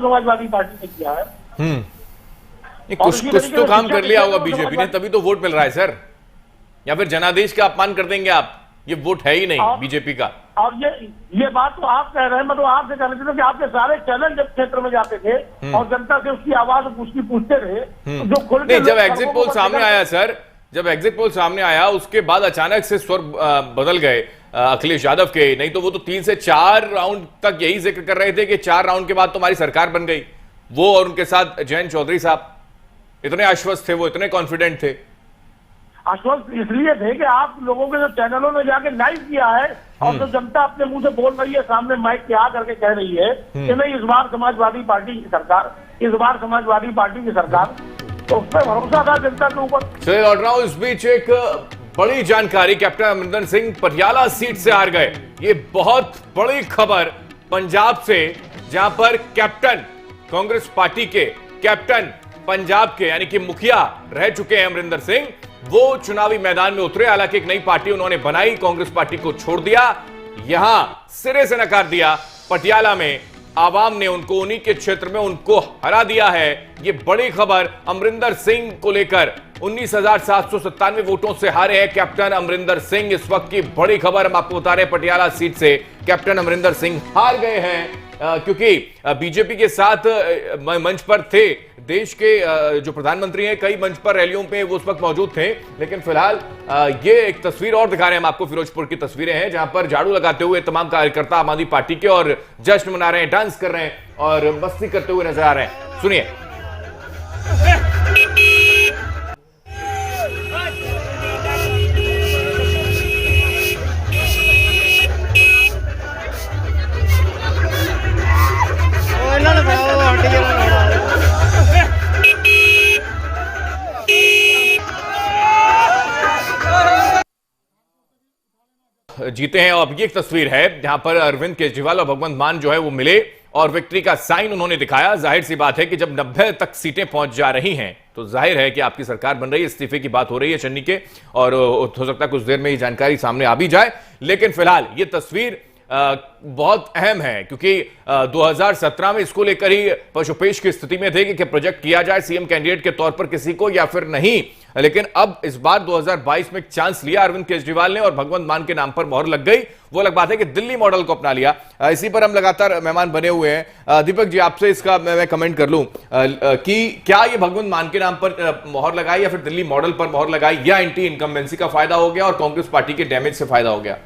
Samajwadi party ने किया है। कुछ तो काम कर लिया होगा बीजेपी ने, तभी तो वोट मिल रहा है सर। या फिर जनादेश का अपमान कर देंगे आप, ये वोट है ही नहीं बीजेपी का। और ये बात तो आप कह रहे हैं, मैं तो आपसे कहना चाहता हूं कि आपके सारे चैनल जब क्षेत्र में जाते थे और जनता से उसकी आवाज उसकी पूछते रहे, तो जो खुल के जब एग्जिट पोल सामने आया सर, जब एग्जिट पोल सामने आया उसके बाद अचानक से स्वर बदल गए अखिलेश यादव के। नहीं तो वो तो 3 से 4 राउंड तक यही जिक्र कर रहे थे कि 4 राउंड के बाद तुम्हारी सरकार बन गई। वो और उनके साथ जयंत चौधरी साहब इतने आश्वस्त थे, वो इतने कॉन्फिडेंट थे। आश्वस्त इसलिए थे कि आप लोगों के जो चैनलों में जाके लाइव किया है और जो जनता अपने मुंह से बोल रही है, सामने माइक के आ करके कह रही है कि नहीं इस बार समाजवादी पार्टी की सरकार, इस बार समाजवादी पार्टी की सरकार, तो उस पर भरोसा था जनता के ऊपर। चलिए लौट रहा हूं, इस बीच एक बड़ी जानकारी, कैप्टन अमरिंदर सिंह पटियाला सीट से हार गए। ये बहुत बड़ी खबर पंजाब से, जहां पर कैप्टन कांग्रेस पार्टी के, कैप्टन पंजाब के यानी कि मुखिया रह चुके हैं अमरिंदर सिंह, वो चुनावी मैदान में उतरे। हालांकि एक नई पार्टी उन्होंने बनाई, कांग्रेस पार्टी को छोड़ दिया, यहां सिरे से नकार दिया। पटियाला में आवाम ने उनको, उन्हीं के क्षेत्र में उनको हरा दिया है। ये बड़ी खबर अमरिंदर सिंह को लेकर 19,797 वोटों से हारे हैं कैप्टन अमरिंदर सिंह। इस वक्त की बड़ी खबर हम आपको बता रहे हैं, पटियाला सीट से कैप्टन अमरिंदर सिंह हार गए हैं क्योंकि बीजेपी के साथ मंच पर थे। देश के जो प्रधानमंत्री हैं, कई मंच पर रैलियों पे वो उस वक्त मौजूद थे। लेकिन फिलहाल ये एक तस्वीर और दिखा रहे हैं हम आपको, फिरोजपुर की तस्वीरें हैं जहां पर झाड़ू लगाते हुए तमाम कार्यकर्ता आम आदमी पार्टी के और जश्न मना रहे हैं, डांस कर रहे हैं और मस्ती करते हुए नजर आ रहे हैं। सुनिए। जीते हैं। और अब ये एक तस्वीर है जहां पर अरविंद केजरीवाल और भगवंत मान जो है वो मिले और विक्ट्री का साइन उन्होंने दिखाया। जाहिर सी बात है कि जब 90 तक सीटें पहुंच जा रही हैं तो जाहिर है कि आपकी सरकार बन रही है। इस्तीफे की बात हो रही है चन्नी के, और हो सकता है कुछ देर में ये जानकारी सामने आ भी जाए। लेकिन फिलहाल ये तस्वीर बहुत अहम है क्योंकि 2017 में इसको लेकर ही पशुपेश की स्थिति में थे कि प्रोजेक्ट किया जाए सीएम कैंडिडेट के तौर पर किसी को या फिर नहीं। लेकिन अब इस बार 2022 में चांस लिया अरविंद केजरीवाल ने और भगवंत मान के नाम पर मोहर लग गई। वो अलग बात है कि दिल्ली मॉडल को अपना लिया। इसी पर हम लगातार मेहमान बने हुए हैं। दीपक जी, आपसे इसका मैं कमेंट कर लूं कि क्या ये भगवंत मान के नाम पर मोहर लगाई या फिर दिल्ली मॉडल पर मोहर लगाई, या एंटी इनकम्बेंसी का फायदा हो गया और कांग्रेस पार्टी के डैमेज से फायदा हो गया?